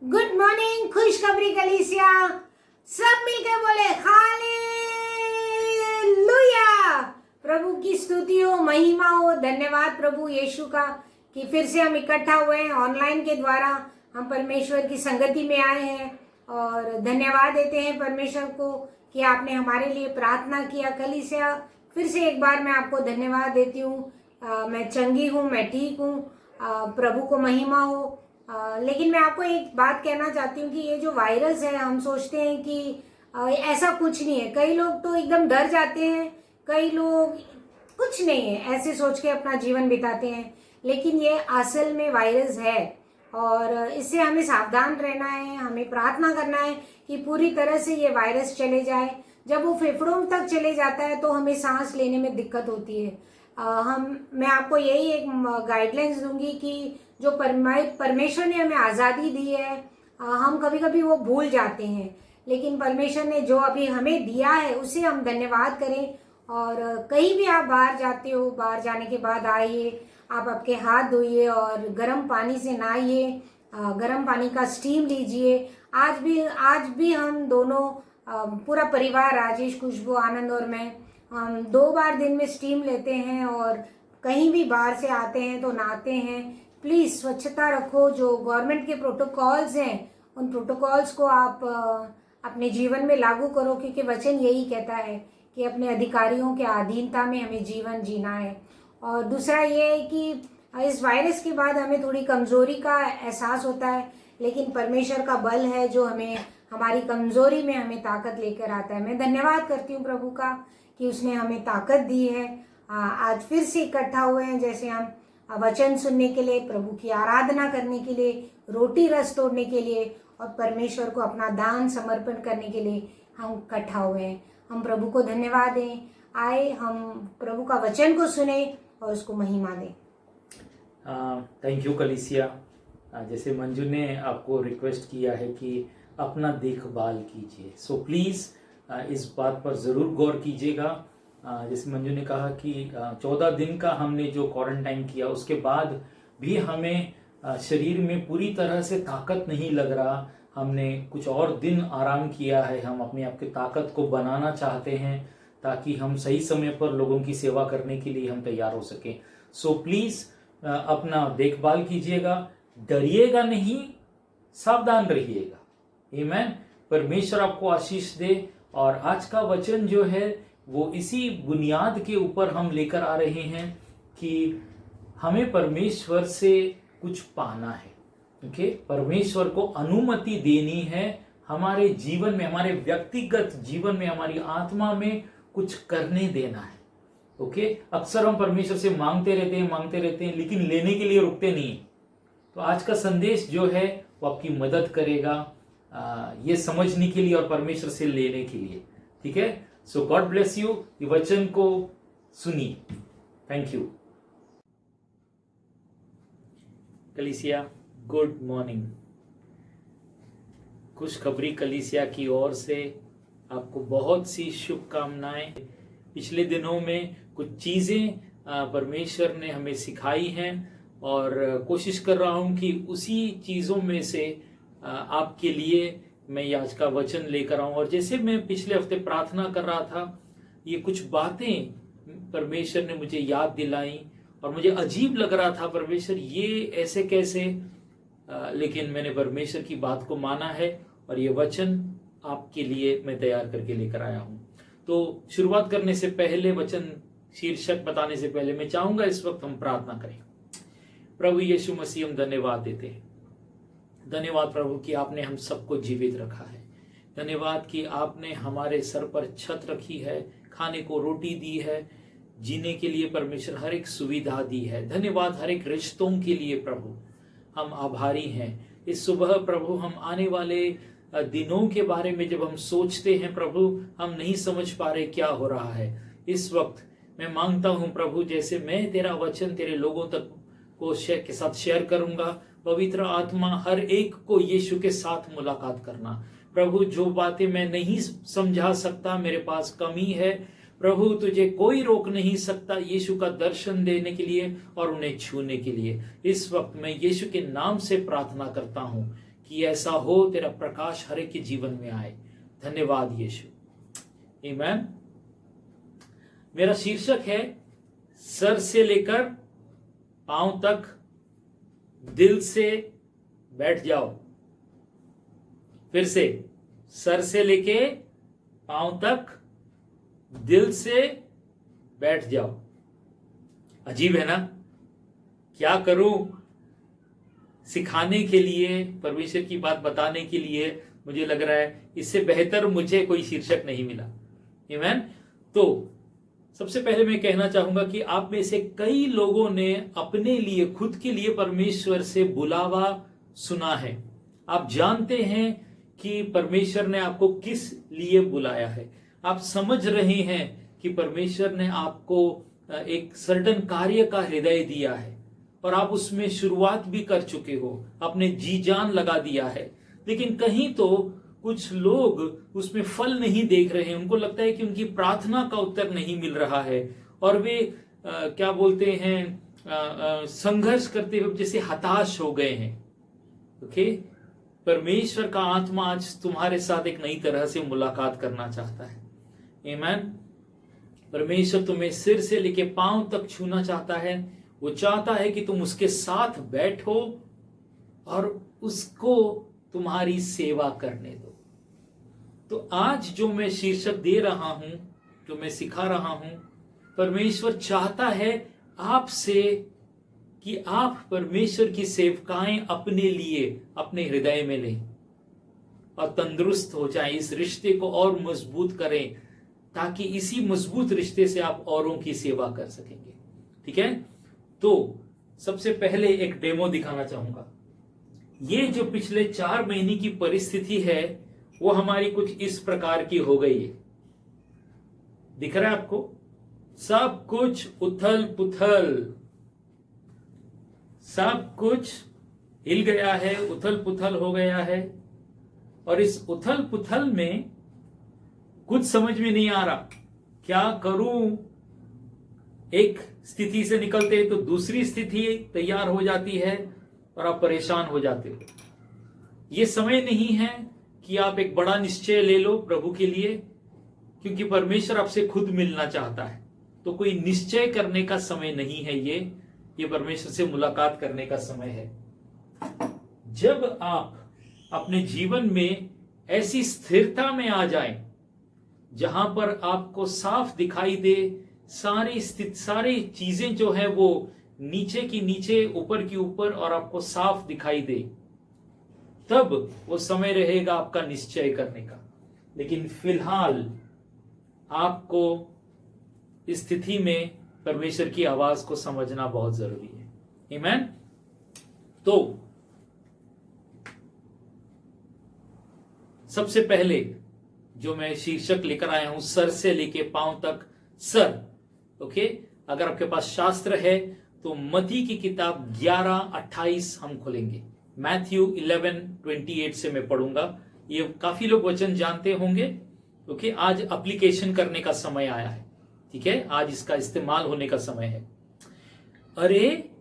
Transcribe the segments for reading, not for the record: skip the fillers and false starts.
Good morning खुशखबरी कलीसिया। सब मिलकर बोले हालेलुया। प्रभु की स्तुति हो, महिमा हो। धन्यवाद प्रभु यीशु का कि फिर से हम इकट्ठा हुए हैं ऑनलाइन के द्वारा। हम परमेश्वर की संगति में आए हैं और धन्यवाद देते हैं परमेश्वर को कि आपने हमारे लिए प्रार्थना किया। कलीसिया फिर से एक बार मैं आपको धन्यवाद देती हूँ। मैं चंगी हूँ, मैं ठीक हूँ। प्रभु को महिमा हो। लेकिन मैं आपको एक बात कहना चाहती हूँ कि ये जो वायरस है, हम सोचते हैं कि ऐसा कुछ नहीं है। कई लोग तो एकदम डर जाते हैं, कई लोग कुछ नहीं है ऐसे सोच के अपना जीवन बिताते हैं। लेकिन ये असल में वायरस है और इससे हमें सावधान रहना है। हमें प्रार्थना करना है कि पूरी तरह से ये वायरस चले जाए। जब वो फेफड़ों तक चले जाता है तो हमें सांस लेने में दिक्कत होती है। मैं आपको यही एक गाइडलाइंस दूंगी कि जो परमेश्वर ने हमें आज़ादी दी है, हम कभी कभी वो भूल जाते हैं। लेकिन परमेश्वर ने जो अभी हमें दिया है उसे हम धन्यवाद करें। और कहीं भी आप बाहर जाते हो, बाहर जाने के बाद आइए, आप आपके हाथ धोइए और गर्म पानी से नहाइए, गर्म पानी का स्टीम लीजिए। आज भी हम दोनों पूरा परिवार, राजेश, खुशबू, आनंद और मैं, हम 2 बार दिन में स्टीम लेते हैं और कहीं भी बाहर से आते हैं तो नहाते हैं। प्लीज़ स्वच्छता रखो। जो गवर्नमेंट के प्रोटोकॉल्स हैं उन प्रोटोकॉल्स को आप अपने जीवन में लागू करो, क्योंकि वचन यही कहता है कि अपने अधिकारियों के अधीनता में हमें जीवन जीना है। और दूसरा ये है कि इस वायरस के बाद हमें थोड़ी कमज़ोरी का एहसास होता है, लेकिन परमेश्वर का बल है जो हमें हमारी कमज़ोरी में हमें ताकत लेकर आता है। मैं धन्यवाद करती हूँ प्रभु का कि उसने हमें ताकत दी है। आज फिर से इकट्ठा हुए हैं, जैसे हम वचन सुनने के लिए, प्रभु की आराधना करने के लिए, रोटी रस तोड़ने के लिए और परमेश्वर को अपना दान समर्पण करने के लिए हम इकट्ठा हुए हैं। हम प्रभु को धन्यवाद दें। आए हम प्रभु का वचन को सुने और उसको महिमा दें। थैंक यू कलीसिया। जैसे मंजू ने आपको रिक्वेस्ट किया है कि अपना देखभाल कीजिए, सो प्लीज़ इस बात पर ज़रूर गौर कीजिएगा। जैसे मंजू ने कहा कि 14 दिन का हमने जो क्वारंटाइन किया उसके बाद भी हमें शरीर में पूरी तरह से ताकत नहीं लग रहा। हमने कुछ और दिन आराम किया है। हम अपने आप की ताकत को बनाना चाहते हैं ताकि हम सही समय पर लोगों की सेवा करने के लिए हम तैयार हो सकें। सो प्लीज़ अपना देखभाल कीजिएगा, डरिएगा नहीं, सावधान रहिएगा। आमीन। परमेश्वर आपको आशीष दे। और आज का वचन जो है वो इसी बुनियाद के ऊपर हम लेकर आ रहे हैं कि हमें परमेश्वर से कुछ पाना है। ओके, परमेश्वर को अनुमति देनी है हमारे जीवन में, हमारे व्यक्तिगत जीवन में, हमारी आत्मा में कुछ करने देना है। ओके, अक्सर हम परमेश्वर से मांगते रहते हैं लेकिन लेने के लिए रुकते नहीं। तो आज का संदेश जो है वो आपकी मदद करेगा ये समझने के लिए और परमेश्वर से लेने के लिए। ठीक है, सो गॉड ब्लेस यू। ये वचन को सुनिए। थैंक यू कलीसिया। Good morning. खुशखबरी कलीसिया की ओर से आपको बहुत सी शुभकामनाएं। पिछले दिनों में कुछ चीजें परमेश्वर ने हमें सिखाई हैं और कोशिश कर रहा हूं कि उसी चीजों में से आपके लिए मैं आज का वचन लेकर आऊं। और जैसे मैं पिछले हफ्ते प्रार्थना कर रहा था, ये कुछ बातें परमेश्वर ने मुझे याद दिलाई और मुझे अजीब लग रहा था, परमेश्वर ये ऐसे कैसे। लेकिन मैंने परमेश्वर की बात को माना है और ये वचन आपके लिए मैं तैयार करके लेकर आया हूं। तो शुरुआत करने से पहले, वचन शीर्षक बताने से पहले, मैं चाहूंगा इस वक्त हम प्रार्थना करें। प्रभु यीशु मसीह, हम धन्यवाद देते हैं। धन्यवाद प्रभु कि आपने हम सबको जीवित रखा है। धन्यवाद कि आपने हमारे सर पर छत रखी है, खाने को रोटी दी है, जीने के लिए परमेश्वर हर एक सुविधा दी है। धन्यवाद हर एक रिश्तों के लिए प्रभु, हम आभारी हैं। इस सुबह प्रभु हम आने वाले दिनों के बारे में जब हम सोचते हैं प्रभु, हम नहीं समझ पा रहे क्या हो रहा है। इस वक्त मैं मांगता हूं प्रभु, जैसे मैं तेरा वचन तेरे लोगों तक को के साथ शेयर करूंगा, पवित्र आत्मा हर एक को यीशु के साथ मुलाकात करना। प्रभु, जो बातें मैं नहीं समझा सकता, मेरे पास कमी है प्रभु, तुझे कोई रोक नहीं सकता यीशु का दर्शन देने के लिए और उन्हें छूने के लिए। इस वक्त मैं यीशु के नाम से प्रार्थना करता हूं कि ऐसा हो, तेरा प्रकाश हर एक के जीवन में आए। धन्यवाद यीशु। आमीन। मेरा शीर्षक है सर से लेकर पांव तक दिल से बैठ जाओ। फिर से, सर से लेके पांव तक दिल से बैठ जाओ। अजीब है ना? क्या करूं? सिखाने के लिए, परमेश्वर की बात बताने के लिए मुझे लग रहा है इससे बेहतर मुझे कोई शीर्षक नहीं मिला। आमीन। तो सबसे पहले मैं कहना चाहूंगा कि आप में से कई लोगों ने अपने लिए, खुद के लिए परमेश्वर से बुलावा सुना है। आप जानते हैं कि परमेश्वर ने आपको किस लिए बुलाया है। आप समझ रहे हैं कि परमेश्वर ने आपको एक सर्टन कार्य का हृदय दिया है और आप उसमें शुरुआत भी कर चुके हो, अपने जी जान लगा दिया है। लेकिन कहीं तो कुछ लोग उसमें फल नहीं देख रहे हैं। उनको लगता है कि उनकी प्रार्थना का उत्तर नहीं मिल रहा है और वे क्या बोलते हैं, संघर्ष करते हुए जैसे हताश हो गए हैं। ओके, परमेश्वर का आत्मा आज तुम्हारे साथ एक नई तरह से मुलाकात करना चाहता है। आमीन। परमेश्वर तुम्हें सिर से लेके पांव तक छूना चाहता है। वो चाहता है कि तुम उसके साथ बैठो और उसको तुम्हारी सेवा करने दो। तो आज जो मैं शीर्षक दे रहा हूं, जो मैं सिखा रहा हूं, परमेश्वर चाहता है आपसे कि आप परमेश्वर की सेवकाएं अपने लिए अपने हृदय में लें और तंदुरुस्त हो जाएं, इस रिश्ते को और मजबूत करें ताकि इसी मजबूत रिश्ते से आप औरों की सेवा कर सकेंगे। ठीक है? तो सबसे पहले एक डेमो दिखाना चाहूंगा। ये जो पिछले 4 महीने की परिस्थिति है वो हमारी कुछ इस प्रकार की हो गई है। दिख रहा है आपको? सब कुछ उथल पुथल, सब कुछ हिल गया है, उथल पुथल हो गया है। और इस उथल पुथल में कुछ समझ में नहीं आ रहा, क्या करूं? एक स्थिति से निकलते तो दूसरी स्थिति तैयार हो जाती है और आप परेशान हो जाते हो। ये समय नहीं है कि आप एक बड़ा निश्चय ले लो प्रभु के लिए, क्योंकि परमेश्वर आपसे खुद मिलना चाहता है। तो कोई निश्चय करने का समय नहीं है ये परमेश्वर से मुलाकात करने का समय है। जब आप अपने जीवन में ऐसी स्थिरता में आ जाएं जहां पर आपको साफ दिखाई दे सारी चीजें जो है वो नीचे की नीचे, ऊपर की ऊपर, और आपको साफ दिखाई दे, तब वो समय रहेगा आपका निश्चय करने का। लेकिन फिलहाल आपको इस स्थिति में परमेश्वर की आवाज को समझना बहुत जरूरी है। आमीन। तो सबसे पहले जो मैं शीर्षक लेकर आया हूं, सर से लेके पांव तक। Sir, okay. अगर आपके पास शास्त्र है तो मत्ती की किताब 11:28 हम खोलेंगे। मैथ्यू 11:28 से मैं पढ़ूंगा। ये काफी लोग वचन जानते होंगे। ओके, आज एप्लीकेशन करने का समय आया है। ठीक है, आज इसका इस्तेमाल होने का समय है। अरे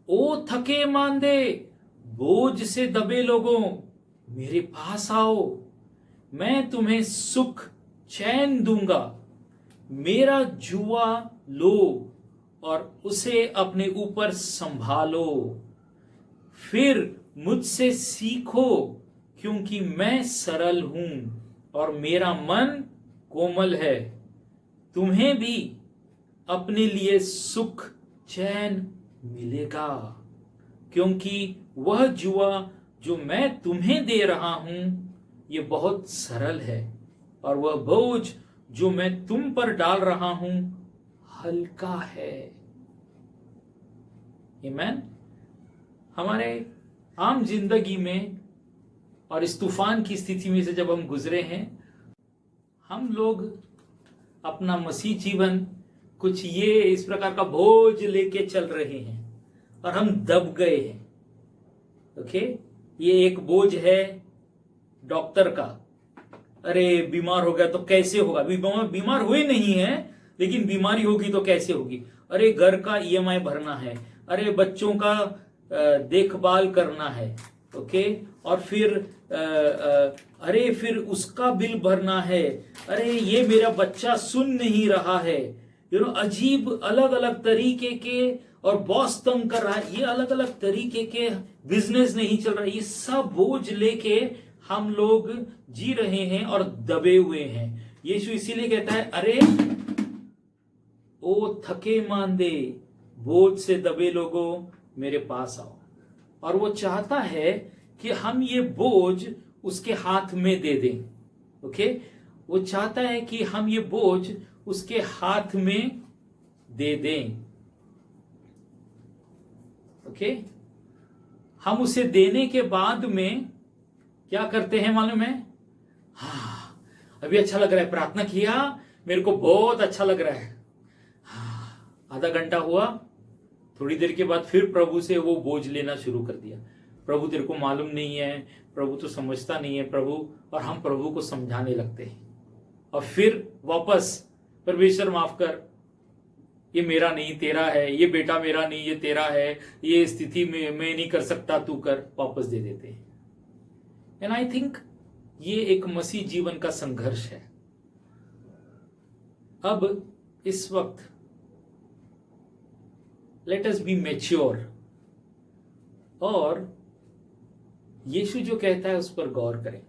ओ थके मांदे, बोझ से दबे लोगों, मेरे पास आओ, मैं तुम्हें सुख चैन दूंगा। मेरा जुआ लो और उसे अपने ऊपर संभालो। फिर मुझसे सीखो, क्योंकि मैं सरल हूं और मेरा मन कोमल है। तुम्हें भी अपने लिए सुख चैन मिलेगा, क्योंकि वह जुआ जो मैं तुम्हें दे रहा हूं ये बहुत सरल है और वह बोझ जो मैं तुम पर डाल रहा हूं हल्का है। आमीन। हमारे आम जिंदगी में और इस तूफान की स्थिति में से जब हम गुजरे हैं, हम लोग अपना मसीह जीवन कुछ ये इस प्रकार का बोझ लेके चल रहे हैं और हम दब गए हैं। ओके, ये एक बोझ है डॉक्टर का। अरे बीमार हो गया तो कैसे होगा? बीमार हुए नहीं है, लेकिन बीमारी होगी तो कैसे होगी? अरे घर का ईएमआई भरना है, अरे बच्चों का देखभाल करना है, ओके, और फिर अरे फिर उसका बिल भरना है, अरे ये मेरा बच्चा सुन नहीं रहा है, अजीब अलग अलग तरीके के, और बॉस तंग कर रहा है, ये अलग अलग तरीके के, बिजनेस नहीं चल रहा, ये सब बोझ लेके हम लोग जी रहे हैं और दबे हुए हैं। यीशु इसीलिए कहता है, अरे ओ थके मांदे बोझ से दबे लोगों मेरे पास आओ। और वो चाहता है कि हम ये बोझ उसके हाथ में दे दें। ओके, वो चाहता है कि हम ये बोझ उसके हाथ में दे दें। ओके, हम उसे देने के बाद में क्या करते हैं मालूम है? हाँ, अभी अच्छा लग रहा है, प्रार्थना किया, मेरे को बहुत अच्छा लग रहा है। हाँ, आधा घंटा हुआ, थोड़ी देर के बाद फिर प्रभु से वो बोझ लेना शुरू कर दिया। प्रभु तेरे को मालूम नहीं है, प्रभु तो समझता नहीं है प्रभु, और हम प्रभु को समझाने लगते हैं। और फिर वापस, परमेश्वर माफ कर, ये मेरा नहीं तेरा है, ये बेटा मेरा नहीं ये तेरा है, ये स्थिति में मैं नहीं कर सकता, तू कर, वापस दे देते हैं। एंड आई थिंक ये एक मसीह जीवन का संघर्ष है। अब इस वक्त लेट अस बी मैच्योर, और यीशु जो कहता है उस पर गौर करें।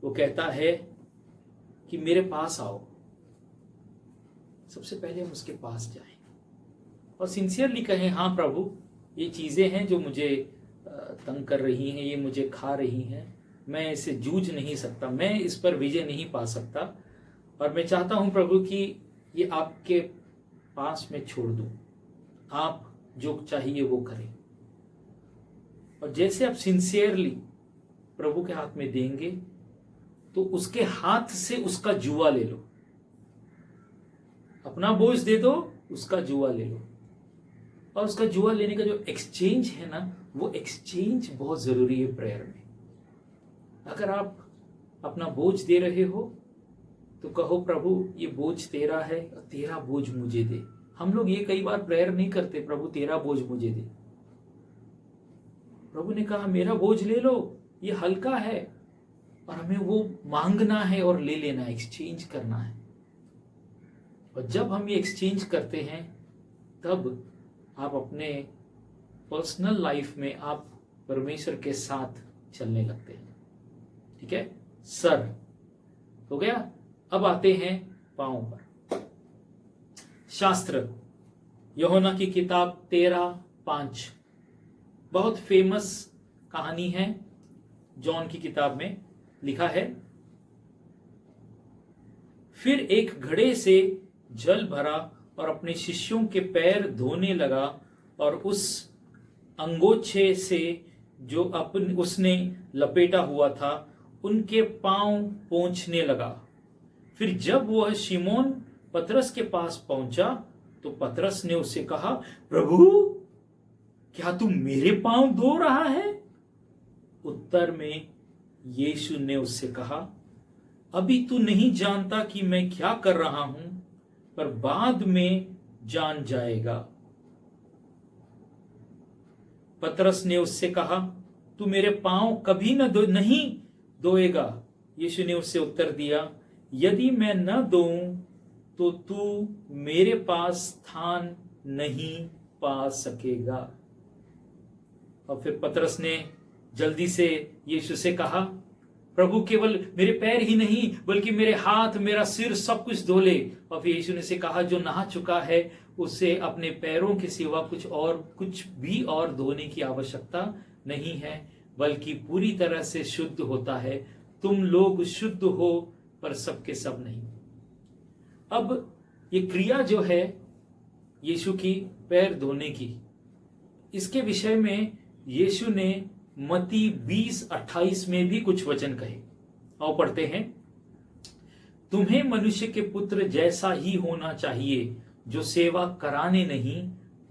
वो कहता है कि मेरे पास आओ। सबसे पहले हम उसके पास जाएं और सिंसियरली कहें, हाँ प्रभु, ये चीजें हैं जो मुझे तंग कर रही हैं, ये मुझे खा रही हैं, मैं इससे जूझ नहीं सकता, मैं इस पर विजय नहीं पा सकता, और मैं चाहता हूं प्रभु कि ये आपके पास में छोड़ दूं, आप जो चाहिए वो करें। और जैसे आप सिंसियरली प्रभु के हाथ में देंगे तो उसके हाथ से उसका जुआ ले लो। अपना बोझ दे दो, उसका जुआ ले लो। और उसका जुआ लेने का जो एक्सचेंज है ना, वो एक्सचेंज बहुत जरूरी है प्रेयर में। अगर आप अपना बोझ दे रहे हो तो कहो, प्रभु ये बोझ तेरा है और तेरा बोझ मुझे दे। हम लोग ये कई बार प्रेयर नहीं करते, प्रभु तेरा बोझ मुझे दे। प्रभु ने कहा मेरा बोझ ले लो, ये हल्का है, और हमें वो मांगना है और ले लेना है, एक्सचेंज करना है। और जब हम ये एक्सचेंज करते हैं तब आप अपने पर्सनल लाइफ में आप परमेश्वर के साथ चलने लगते हैं। ठीक है, सर हो गया। अब आते हैं पांव पर। शास्त्र, यूहन्ना की किताब 13:5, बहुत फेमस कहानी है। जॉन की किताब में लिखा है, फिर एक घड़े से जल भरा और अपने शिष्यों के पैर धोने लगा, और उस अंगोछे से जो उसने लपेटा हुआ था उनके पांव पोंछने लगा। फिर जब वह शिमोन पतरस के पास पहुंचा तो पतरस ने उससे कहा, प्रभु क्या तू मेरे पांव धो रहा है? उत्तर में यीशु ने उससे कहा, अभी तू नहीं जानता कि मैं क्या कर रहा हूं, पर बाद में जान जाएगा। पतरस ने उससे कहा, तू मेरे पांव कभी नहीं धोएगा। यीशु ने उससे उत्तर दिया, यदि मैं न धोऊं तो तू मेरे पास स्थान नहीं पा सकेगा। और फिर पतरस ने जल्दी से यीशु से कहा, प्रभु केवल मेरे पैर ही नहीं बल्कि मेरे हाथ, मेरा सिर, सब कुछ धो ले। और फिर यीशु ने से कहा, जो नहा चुका है उसे अपने पैरों के सिवा कुछ भी और धोने की आवश्यकता नहीं है, बल्कि पूरी तरह से शुद्ध होता है। तुम लोग शुद्ध हो पर सबके सब नहीं। अब ये क्रिया जो है यीशु की पैर धोने की, इसके विषय में यीशु ने मत्ती 20:28 में भी कुछ वचन कहे। आओ पढ़ते हैं, तुम्हें मनुष्य के पुत्र जैसा ही होना चाहिए, जो सेवा कराने नहीं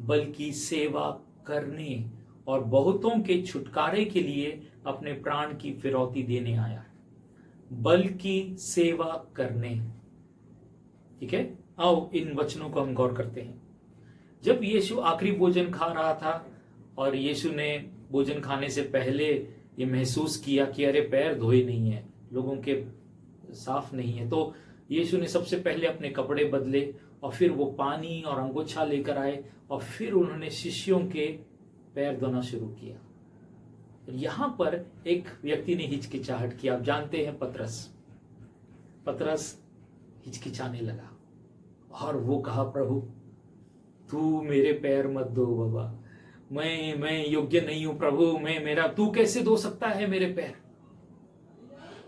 बल्कि सेवा करने और बहुतों के छुटकारे के लिए अपने प्राण की फिरौती देने आया, बल्कि सेवा करने। ठीक है, आओ इन वचनों को हम गौर करते हैं। जब यीशु आखिरी भोजन खा रहा था और यीशु ने भोजन खाने से पहले ये महसूस किया कि अरे पैर धोए नहीं है, लोगों के साफ नहीं है, तो यीशु ने सबसे पहले अपने कपड़े बदले और फिर वो पानी और अंगोछा लेकर आए और फिर उन्होंने शिष्यों के पैर धोना शुरू किया। यहां पर एक व्यक्ति ने हिचकिचाहट की। आप जानते हैं पतरस हिचकिचाने लगा और वो कहा, प्रभु तू मेरे पैर मत धो बाबा, मैं योग्य नहीं हूं प्रभु, तू कैसे धो सकता है मेरे पैर।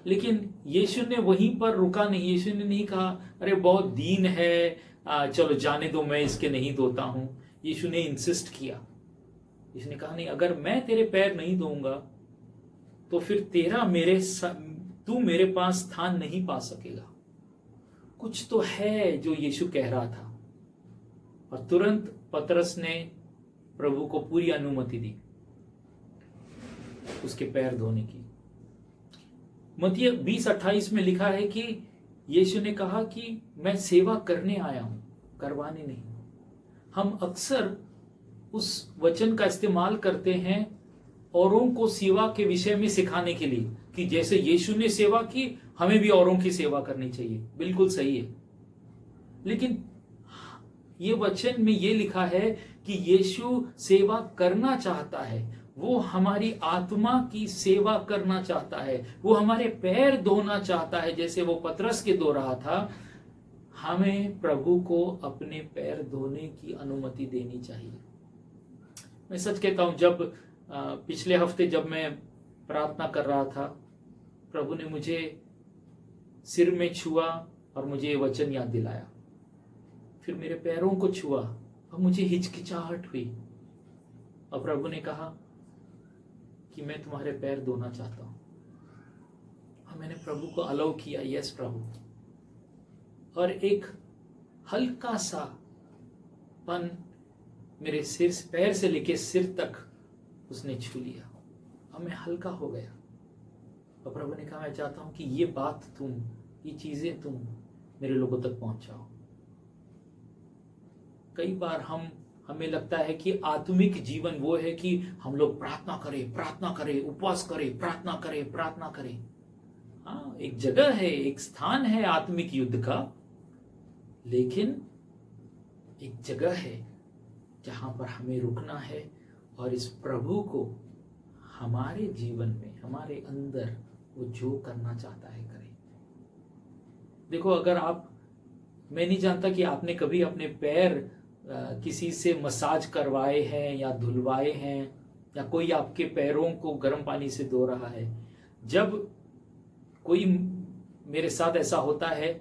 लेकिन यीशु ने वहीं पर रुका नहीं। यीशु ने नहीं कहा अरे बहुत दीन है, चलो जाने दो, मैं इसके नहीं धोता हूं। यीशु ने इंसिस्ट किया। यीशु ने कहा नहीं, अगर मैं तेरे पैर नहीं धोऊंगा तो फिर तू मेरे पास स्थान नहीं पा सकेगा। कुछ तो है जो यीशु कह रहा था। और तुरंत पतरस ने प्रभु को पूरी अनुमति दी उसके पैर धोने की। मत्ती 20:28 में लिखा है कि यीशु ने कहा कि मैं सेवा करने आया हूं, करवाने नहीं। हम अक्सर उस वचन का इस्तेमाल करते हैं औरों को सेवा के विषय में सिखाने के लिए, कि जैसे यीशु ने सेवा की हमें भी औरों की सेवा करनी चाहिए। बिल्कुल सही है, लेकिन ये वचन में ये लिखा है कि यीशु सेवा करना चाहता है। वो हमारी आत्मा की सेवा करना चाहता है, वो हमारे पैर धोना चाहता है, जैसे वो पतरस के धो रहा था। हमें प्रभु को अपने पैर धोने की अनुमति देनी चाहिए। मैं सच कहता हूं, जब पिछले हफ्ते जब मैं प्रार्थना कर रहा था, प्रभु ने मुझे सिर में छुआ और मुझे ये वचन याद दिलाया। फिर मेरे पैरों को छुआ और मुझे हिचकिचाहट हुई और प्रभु ने कहा कि मैं तुम्हारे पैर धोना चाहता हूं। और मैंने प्रभु को अलाउ किया, यस प्रभु। और एक हल्का सा पन मेरे पैर से लेके सिर तक उसने छू लिया और मैं हल्का हो गया। और प्रभु ने कहा मैं चाहता हूं कि ये चीजें तुम मेरे लोगों तक पहुंचाओ। कई बार हमें लगता है कि आत्मिक जीवन वो है कि हम लोग प्रार्थना करें, उपवास करें, प्रार्थना करें। हाँ, एक जगह है, एक स्थान है आत्मिक युद्ध का, लेकिन एक जगह है जहां पर हमें रुकना है और इस प्रभु को हमारे जीवन में, हमारे अंदर वो जो करना चाहता है करें। देखो, मैं नहीं जानता कि आपने कभी अपने पैर किसी से मसाज करवाए हैं या धुलवाए हैं, या कोई आपके पैरों को गर्म पानी से धो रहा है। जब कोई मेरे साथ ऐसा होता है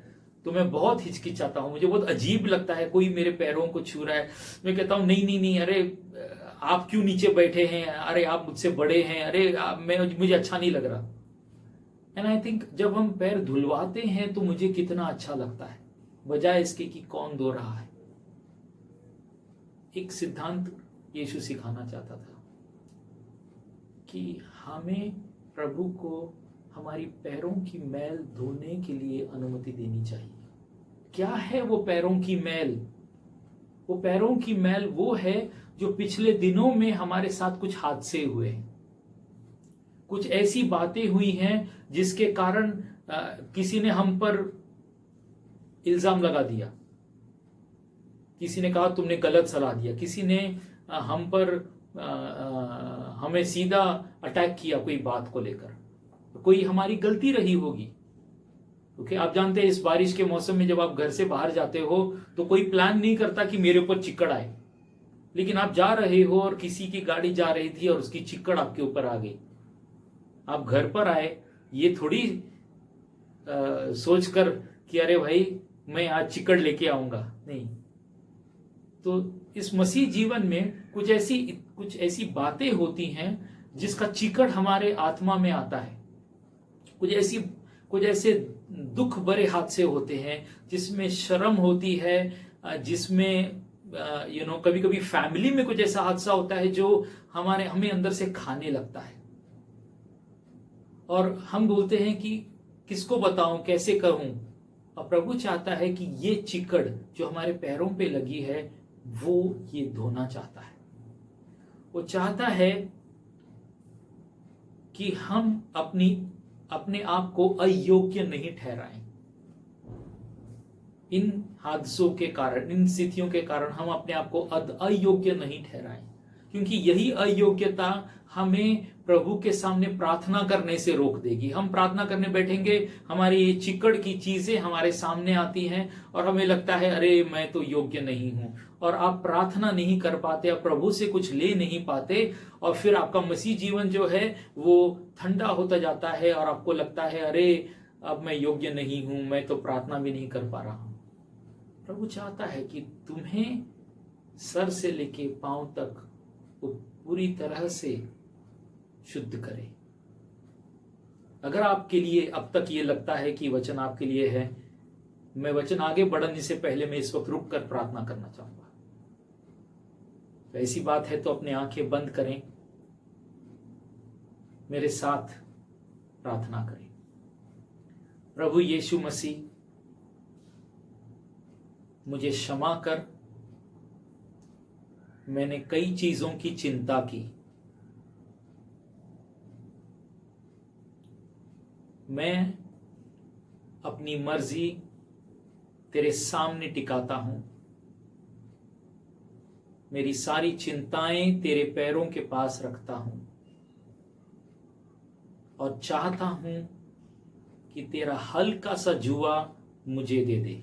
तो मैं बहुत हिचकिचाता हूं, मुझे बहुत अजीब लगता है। कोई मेरे पैरों को छू रहा है, मैं कहता हूं नहीं, अरे आप क्यों नीचे बैठे हैं, अरे आप मुझसे बड़े हैं, अरे मुझे अच्छा नहीं लग रहा। एंड आई थिंक जब हम पैर धुलवाते हैं तो मुझे कितना अच्छा लगता है, बजाय इसके कि कौन धो रहा है। एक सिद्धांत यीशु सिखाना चाहता था कि हमें प्रभु को हमारी पैरों की मैल धोने के लिए अनुमति देनी चाहिए। क्या है वो पैरों की मैल? वो पैरों की मैल वो है जो पिछले दिनों में हमारे साथ कुछ हादसे हुए हैं, कुछ ऐसी बातें हुई हैं जिसके कारण किसी ने हम पर इल्जाम लगा दिया, किसी ने कहा तुमने गलत सलाह दिया, किसी ने हम पर हमें सीधा अटैक किया कोई बात को लेकर, कोई हमारी गलती रही होगी। क्योंकि आप जानते हैं इस बारिश के मौसम में जब आप घर से बाहर जाते हो तो कोई प्लान नहीं करता कि मेरे ऊपर चिक्कड़ आए, लेकिन आप जा रहे हो और किसी की गाड़ी जा रही थी और उसकी चिक्कड़ आपके ऊपर आ गई। आप घर पर आए, ये थोड़ी सोचकर कि अरे भाई मैं आज चिक्कड़ लेके आऊंगा, नहीं। तो इस मसीह जीवन में कुछ ऐसी बातें होती हैं जिसका चिक्कड़ हमारे आत्मा में आता है। कुछ ऐसे दुख भरे हादसे होते हैं जिसमें शर्म होती है, जिसमें कभी कभी फैमिली में कुछ ऐसा हादसा होता है जो हमें अंदर से खाने लगता है, और हम बोलते हैं कि किसको बताऊं, कैसे कहूं। और प्रभु चाहता है कि ये चिकड़ जो हमारे पैरों पे लगी है वो ये धोना चाहता है। वो चाहता है कि हम अपने आप को अयोग्य नहीं ठहराएं। इन हादसों के कारण, इन स्थितियों के कारण हम अपने आप को अयोग्य नहीं ठहराएं, क्योंकि यही अयोग्यता हमें प्रभु के सामने प्रार्थना करने से रोक देगी। हम प्रार्थना करने बैठेंगे, हमारी ये चिकड़ की चीजें हमारे सामने आती हैं और हमें लगता है अरे मैं तो योग्य नहीं हूं, और आप प्रार्थना नहीं कर पाते, आप प्रभु से कुछ ले नहीं पाते, और फिर आपका मसीह जीवन जो है वो ठंडा होता जाता है और आपको लगता है अरे अब मैं योग्य नहीं हूं, मैं तो प्रार्थना भी नहीं कर पा रहा हूं। प्रभु चाहता है कि तुम्हें सर से लेके पांव तक वो पूरी तरह से शुद्ध करे। अगर आपके लिए अब तक ये लगता है कि वचन आपके लिए है, मैं वचन आगे बढ़ने से पहले मैं इस वक्त रुक कर प्रार्थना करना चाहूंगा। तो ऐसी बात है तो अपने आंखें बंद करें, मेरे साथ प्रार्थना करें। प्रभु यीशु मसीह, मुझे क्षमा कर, मैंने कई चीजों की चिंता की, मैं अपनी मर्जी तेरे सामने टिकाता हूं, मेरी सारी चिंताएं तेरे पैरों के पास रखता हूं और चाहता हूं कि तेरा हल्का सा जुआ मुझे दे दे।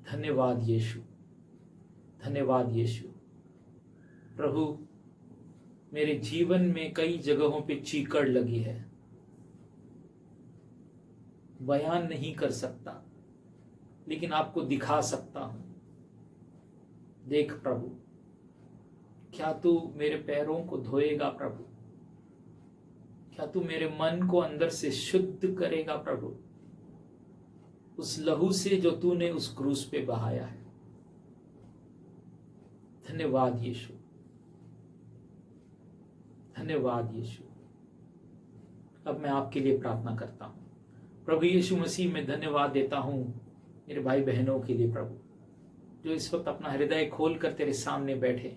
धन्यवाद यीशु, धन्यवाद यीशु। प्रभु, मेरे जीवन में कई जगहों पे चीकड़ लगी है, बयान नहीं कर सकता, लेकिन आपको दिखा सकता हूं। देख प्रभु, क्या तू मेरे पैरों को धोएगा प्रभु? क्या तू मेरे मन को अंदर से शुद्ध करेगा प्रभु, उस लहू से जो तूने उस क्रूस पे बहाया है। धन्यवाद यीशु, धन्यवाद यीशु। अब मैं आपके लिए प्रार्थना करता हूं। प्रभु यीशु मसीह, मैं धन्यवाद देता हूं मेरे भाई बहनों के लिए प्रभु, जो इस वक्त अपना हृदय खोलकर तेरे सामने बैठे।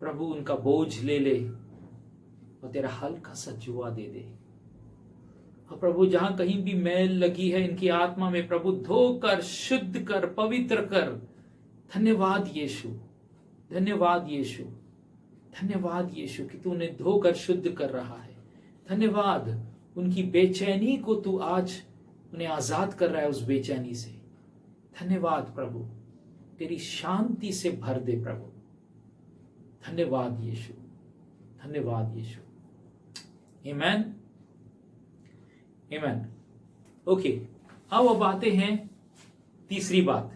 प्रभु, उनका बोझ ले ले और तेरा हल्का सा जुआ दे दे। और प्रभु, जहां कहीं भी मैल लगी है इनकी आत्मा में, प्रभु धोकर, शुद्ध कर, पवित्र कर। धन्यवाद यीशु, धन्यवाद यीशु, धन्यवाद यीशु कि तू उन्हें धोकर शुद्ध कर रहा है। धन्यवाद, उनकी बेचैनी को तू आज उन्हें आजाद कर रहा है उस बेचैनी से। धन्यवाद प्रभु, तेरी शांति से भर दे प्रभु। धन्यवाद यीशु, धन्यवाद यीशु। आमेन, आमेन। ओके, अब आते हैं तीसरी बात,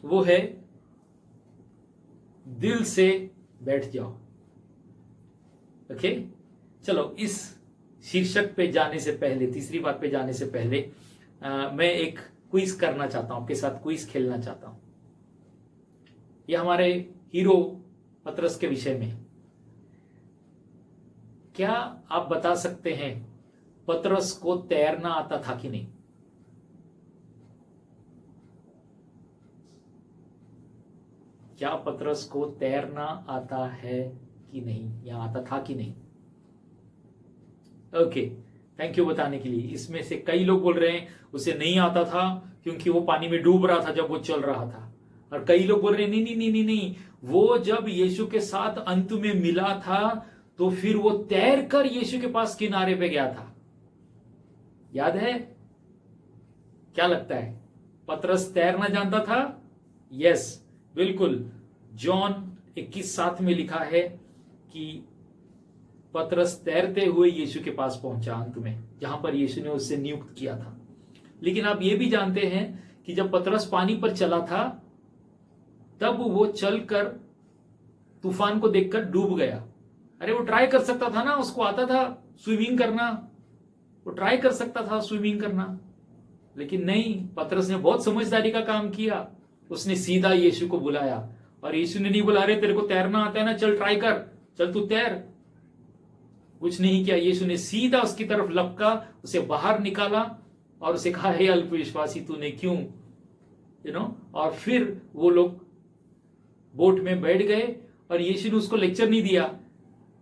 वो है दिल से बैठ जाओ। ओके, चलो इस शीर्षक पे जाने से पहले, तीसरी बात पे जाने से पहले मैं एक क्विज करना चाहता हूं, आपके साथ क्विज खेलना चाहता हूं। यह हमारे हीरो पतरस के विषय में। क्या आप बता सकते हैं पतरस को तैरना आता था कि नहीं? क्या पतरस को तैरना आता है कि नहीं, या आता था कि नहीं? ओके, थैंक यू बताने के लिए। इसमें से कई लोग बोल रहे हैं उसे नहीं आता था क्योंकि वो पानी में डूब रहा था जब वो चल रहा था, और कई लोग बोल रहे हैं नहीं नहीं नहीं नहीं नहीं, वो जब यीशु के साथ अंत में मिला था तो फिर वो तैर कर यीशु के पास किनारे पे गया था। याद है? क्या लगता है, पतरस तैरना जानता था? यस, बिल्कुल। जॉन 21:7 में लिखा है कि पतरस तैरते हुए यीशु के पास पहुंचा अंत में, जहां पर यीशु ने उससे नियुक्त किया था। लेकिन आप ये भी जानते हैं कि जब पतरस पानी पर चला था तब वो चलकर तूफान को देखकर डूब गया। अरे वो ट्राई कर सकता था ना, उसको आता था स्विमिंग करना, वो ट्राई कर सकता था स्विमिंग करना, लेकिन नहीं, पतरस ने बहुत समझदारी का काम किया। उसने सीधा यीशु को बुलाया, और यीशु ने नहीं बुला रहे तेरे को तैरना आता है ना, चल ट्राई कर, चल तू तैर। कुछ नहीं किया, यीशु ने सीधा उसकी तरफ लपका, उसे बाहर निकाला और उसे कहा, हे अल्पविश्वासी तूने क्यों, और फिर वो लोग बोट में बैठ गए और यीशु ने उसको लेक्चर नहीं दिया,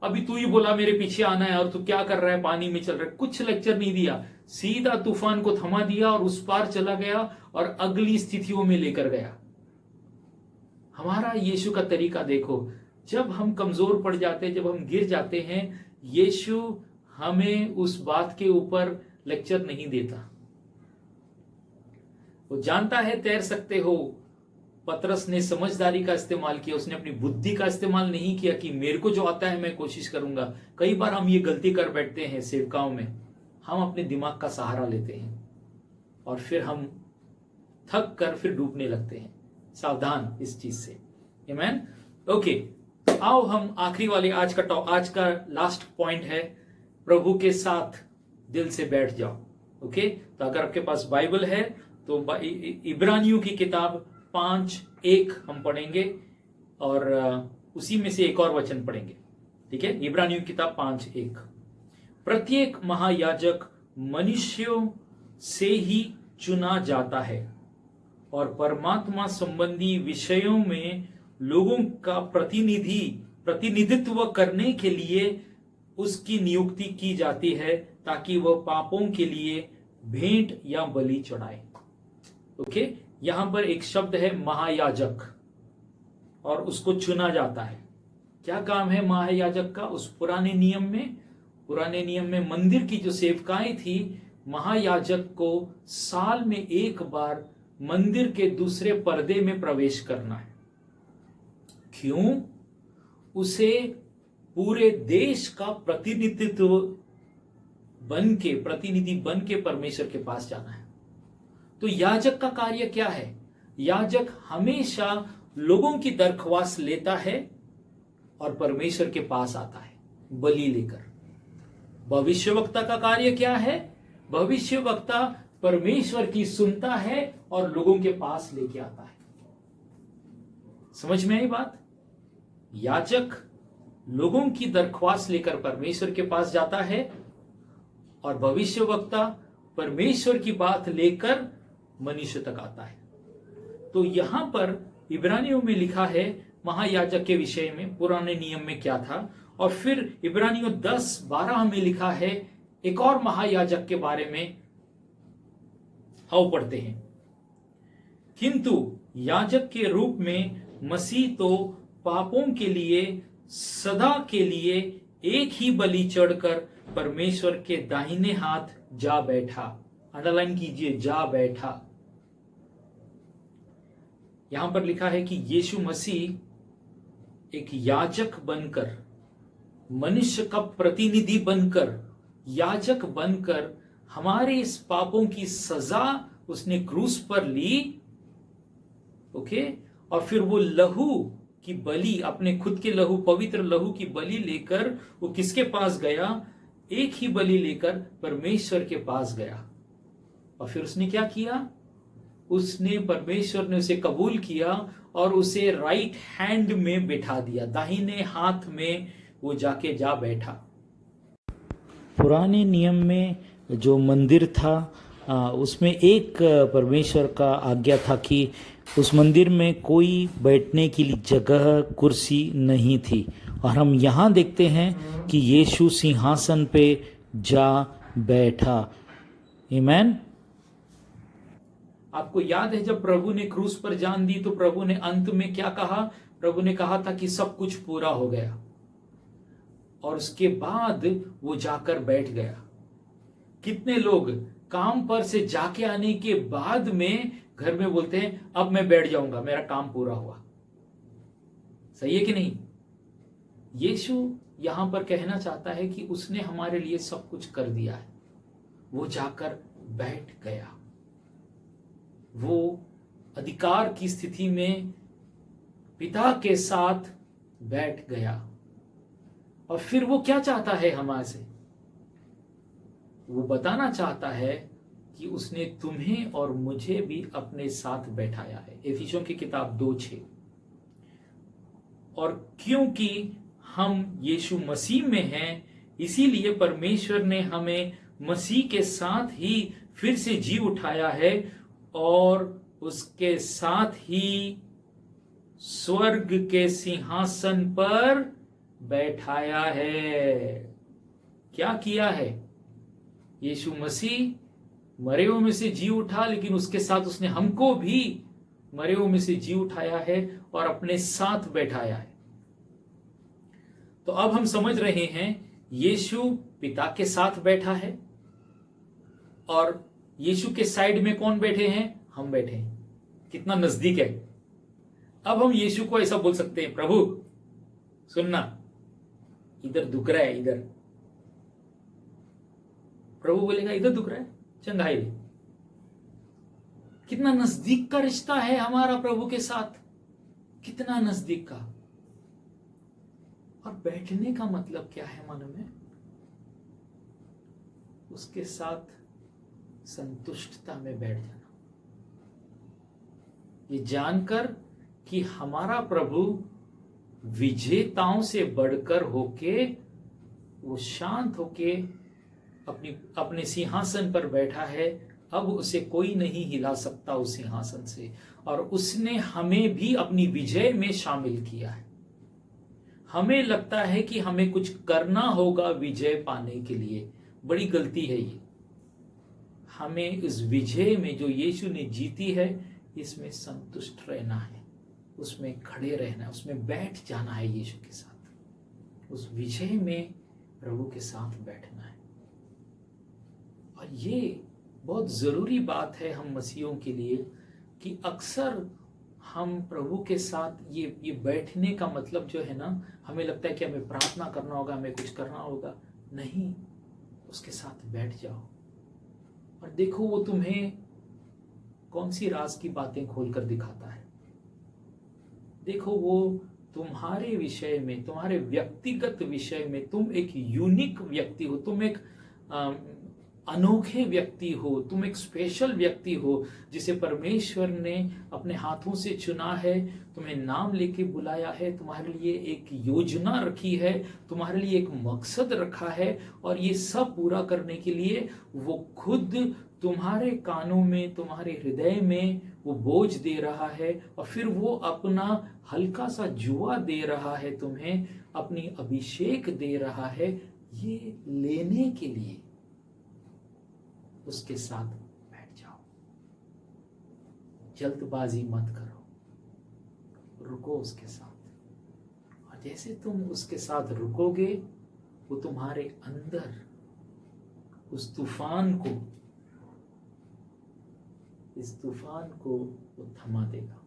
अभी तू ही बोला मेरे पीछे आना है और तू क्या कर रहा है, पानी में चल रहा है, कुछ लेक्चर नहीं दिया, सीधा तूफान को थमा दिया और उस पार चला गया और अगली स्थितियों में लेकर गया। हमारा यीशु का तरीका देखो, जब हम कमजोर पड़ जाते हैं, जब हम गिर जाते हैं, यीशु हमें उस बात के ऊपर लेक्चर नहीं देता। वो जानता है तैर सकते हो। पतरस ने समझदारी का इस्तेमाल किया, उसने अपनी बुद्धि का इस्तेमाल नहीं किया कि मेरे को जो आता है मैं कोशिश करूंगा। कई बार हम ये गलती कर बैठते हैं सेवकाओं में, हम अपने दिमाग का सहारा लेते हैं और फिर हम थक कर फिर डूबने लगते हैं। सावधान इस चीज से। आमीन। ओके, आओ हम आखिरी वाले आज का लास्ट पॉइंट है, प्रभु के साथ दिल से बैठ जाओ। ओके, तो अगर आपके पास बाइबल है तो इब्रानियों की किताब 5:1 हम पढ़ेंगे और उसी में से एक और वचन पढ़ेंगे। ठीक है, इब्रानियों की किताब 5:1। प्रत्येक महायाजक मनुष्यों से ही चुना जाता है और परमात्मा संबंधी विषयों में लोगों का प्रतिनिधित्व करने के लिए उसकी नियुक्ति की जाती है ताकि वह पापों के लिए भेंट या बलि चढ़ाए। ओके, यहां पर एक शब्द है महायाजक और उसको चुना जाता है। क्या काम है महायाजक का? उस पुराने नियम में मंदिर की जो सेवकाएं थी, महायाजक को साल में एक बार मंदिर के दूसरे पर्दे में प्रवेश करना है। क्यों? उसे पूरे देश का प्रतिनिधि बन के परमेश्वर के पास जाना है। तो याजक का कार्य क्या है? याजक हमेशा लोगों की दरख्वास्त लेता है और परमेश्वर के पास आता है बलि लेकर। भविष्यवक्ता का कार्य क्या है? भविष्यवक्ता परमेश्वर की सुनता है और लोगों के पास लेके आता है। समझ में आई बात? याजक लोगों की दरख्वास्त लेकर परमेश्वर के पास जाता है और भविष्यवक्ता परमेश्वर की बात लेकर मनुष्य तक आता है। तो यहां पर इब्रानियों में लिखा है महायाजक के विषय में, पुराने नियम में क्या था, और फिर इब्रानियों 10:12 में लिखा है एक और महायाजक के बारे में। आओ पढ़ते हैं। किंतु याजक के रूप में मसीह तो पापों के लिए सदा के लिए एक ही बलि चढ़कर परमेश्वर के दाहिने हाथ जा बैठा। अंडरलाइन कीजिए, जा बैठा। यहां पर लिखा है कि यीशु मसीह एक याजक बनकर, मनुष्य का प्रतिनिधि बनकर, याजक बनकर हमारे इस पापों की सजा उसने क्रूस पर ली। ओके, और फिर वो लहू की बलि, अपने खुद के लहू, पवित्र लहू की बलि लेकर वो किसके पास गया? एक ही बलि लेकर परमेश्वर के पास गया। और फिर उसने क्या किया? उसने, परमेश्वर ने उसे कबूल किया और उसे राइट हैंड में बिठा दिया, दाहिने हाथ में वो जाके जा बैठा। पुराने नियम में जो मंदिर था उसमें एक परमेश्वर का आज्ञा था कि उस मंदिर में कोई बैठने के लिए जगह, कुर्सी नहीं थी। और हम यहाँ देखते हैं कि यीशु सिंहासन पे जा बैठा। आमीन। आपको याद है जब प्रभु ने क्रूस पर जान दी तो प्रभु ने अंत में क्या कहा? प्रभु ने कहा था कि सब कुछ पूरा हो गया, और उसके बाद वो जाकर बैठ गया। कितने लोग काम पर से जाके आने के बाद में घर में बोलते हैं अब मैं बैठ जाऊंगा, मेरा काम पूरा हुआ। सही है कि नहीं? यीशु यहां पर कहना चाहता है कि उसने हमारे लिए सब कुछ कर दिया है। वो जाकर बैठ गया, वो अधिकार की स्थिति में पिता के साथ बैठ गया। और फिर वो क्या चाहता है हमारे से? वो बताना चाहता है कि उसने तुम्हें और मुझे भी अपने साथ बैठाया है। एफिसियों की किताब 2:6। और क्योंकि हम यीशु मसीह में हैं, इसीलिए परमेश्वर ने हमें मसीह के साथ ही फिर से जी उठाया है और उसके साथ ही स्वर्ग के सिंहासन पर बैठाया है। क्या किया है? यीशु मसीह मरे हुओं में से जी उठा, लेकिन उसके साथ उसने हमको भी मरे हुओं में से जी उठाया है और अपने साथ बैठाया है। तो अब हम समझ रहे हैं यीशु पिता के साथ बैठा है और यीशु के साइड में कौन बैठे हैं? हम बैठे हैं। कितना नजदीक है। अब हम यीशु को ऐसा बोल सकते हैं, प्रभु सुनना, इधर दुख रहा है, इधर। प्रभु बोलेगा इधर दुख रहा है, चंगाई ले। कितना नजदीक का रिश्ता है हमारा प्रभु के साथ, कितना नजदीक का। और बैठने का मतलब क्या है मन में? उसके साथ संतुष्टता में बैठ जाना, ये जानकर कि हमारा प्रभु विजेताओं से बढ़कर होके, वो शांत होके अपने सिंहासन पर बैठा है। अब उसे कोई नहीं हिला सकता उस सिंहासन से, और उसने हमें भी अपनी विजय में शामिल किया है। हमें लगता है कि हमें कुछ करना होगा विजय पाने के लिए, बड़ी गलती है ये। हमें इस विजय में जो यीशु ने जीती है, इसमें संतुष्ट रहना है, उसमें खड़े रहना है, उसमें बैठ जाना है यीशु के साथ। उस विजय में प्रभु के साथ बैठना है। और ये बहुत जरूरी बात है हम मसीहों के लिए कि अक्सर हम प्रभु के साथ ये बैठने का मतलब जो है ना, हमें लगता है कि हमें प्रार्थना करना होगा, हमें कुछ करना होगा। नहीं, उसके साथ बैठ जाओ और देखो वो तुम्हें कौन सी राज की बातें खोलकर दिखाता है। देखो वो तुम्हारे विषय में, तुम्हारे व्यक्तिगत विषय में, तुम एक यूनिक व्यक्ति हो, तुम एक अनोखे व्यक्ति हो, तुम एक स्पेशल व्यक्ति हो जिसे परमेश्वर ने अपने हाथों से चुना है, तुम्हें नाम लेके बुलाया है, तुम्हारे लिए एक योजना रखी है, तुम्हारे लिए एक मकसद रखा है, और ये सब पूरा करने के लिए वो खुद तुम्हारे कानों में, तुम्हारे हृदय में वो बोझ दे रहा है, और फिर वो अपना हल्का सा जुआ दे रहा है, तुम्हें अपनी अभिषेक दे रहा है, ये लेने के लिए उसके साथ बैठ जाओ। जल्दबाजी मत करो, रुको उसके साथ। और जैसे तुम उसके साथ रुकोगे, वो तुम्हारे अंदर उस तूफान को वो थमा देगा,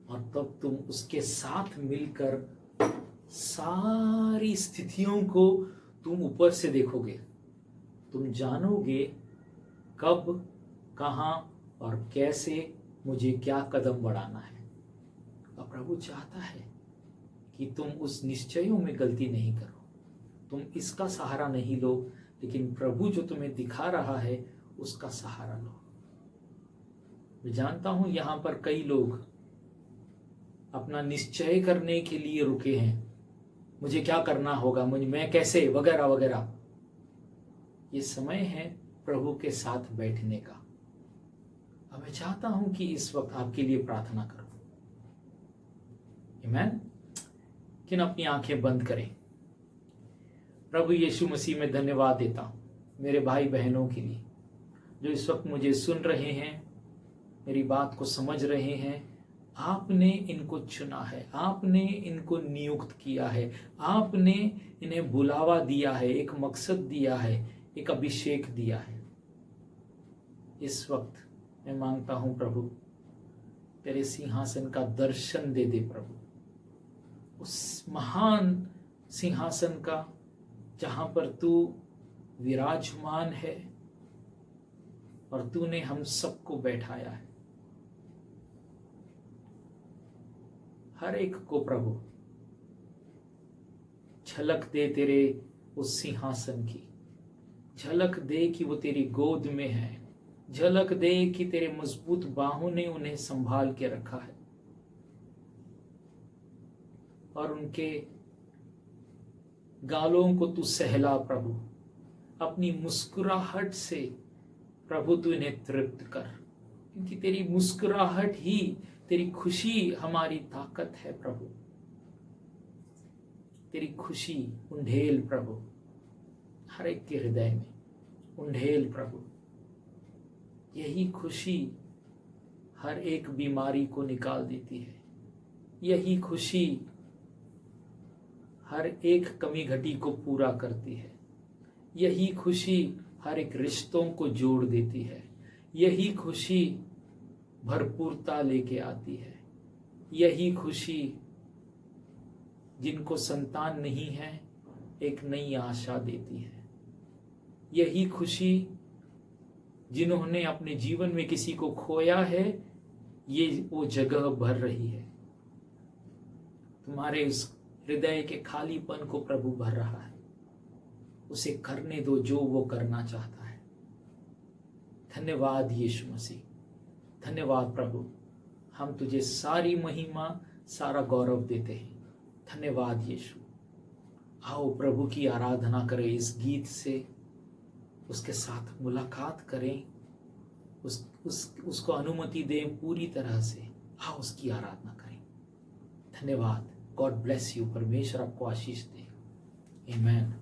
और तब तुम उसके साथ मिलकर सारी स्थितियों को तुम ऊपर से देखोगे। तुम जानोगे कब, कहां और कैसे मुझे क्या कदम बढ़ाना है। और प्रभु चाहता है कि तुम उस निश्चयों में गलती नहीं करो, तुम इसका सहारा नहीं लो, लेकिन प्रभु जो तुम्हें दिखा रहा है उसका सहारा लो। मैं जानता हूं यहां पर कई लोग अपना निश्चय करने के लिए रुके हैं, मुझे क्या करना होगा, मैं कैसे, वगैरह वगैरह। ये समय है प्रभु के साथ बैठने का। अब मैं चाहता हूं कि इस वक्त आपके लिए प्रार्थना करूं। आमीन। किन अपनी आंखें बंद करें। प्रभु यीशु मसीह में धन्यवाद देता हूं मेरे भाई बहनों के लिए जो इस वक्त मुझे सुन रहे हैं, मेरी बात को समझ रहे हैं। आपने इनको चुना है, आपने इनको नियुक्त किया है, आपने इन्हें बुलावा दिया है, एक मकसद दिया है, एक अभिषेक दिया है। इस वक्त मैं मांगता हूं प्रभु, तेरे सिंहासन का दर्शन दे दे प्रभु, उस महान सिंहासन का जहां पर तू विराजमान है और तूने हम सबको बैठाया है। हर एक को प्रभु झलक दे तेरे उस सिंहासन की, झलक दे कि वो तेरी गोद में है, झलक दे कि तेरे मजबूत बाहों ने उन्हें संभाल के रखा है, और उनके गालों को तू सहला प्रभु, अपनी मुस्कुराहट से प्रभु तू इन्हें तृप्त कर, क्योंकि तेरी मुस्कुराहट ही तेरी खुशी हमारी ताकत है प्रभु। तेरी खुशी उंडेल प्रभु, हर एक के हृदय में उंडेल प्रभु। यही खुशी हर एक बीमारी को निकाल देती है। यही खुशी हर एक कमी घटी को पूरा करती है। यही खुशी हर एक रिश्तों को जोड़ देती है। यही खुशी भरपूरता लेके आती है। यही खुशी जिनको संतान नहीं है एक नई आशा देती है। यही खुशी जिन्होंने अपने जीवन में किसी को खोया है, ये वो जगह भर रही है। तुम्हारे उस हृदय के खालीपन को प्रभु भर रहा है। उसे करने दो जो वो करना चाहता है। धन्यवाद यीशु मसीह, धन्यवाद प्रभु। हम तुझे सारी महिमा, सारा गौरव देते हैं। धन्यवाद यीशु। आओ प्रभु की आराधना करें इस गीत से, उसके साथ मुलाकात करें, उसको अनुमति दें पूरी तरह से। आओ उसकी आराधना करें। धन्यवाद। God bless you. परमेश्वर आपको आशीष दे। आमीन।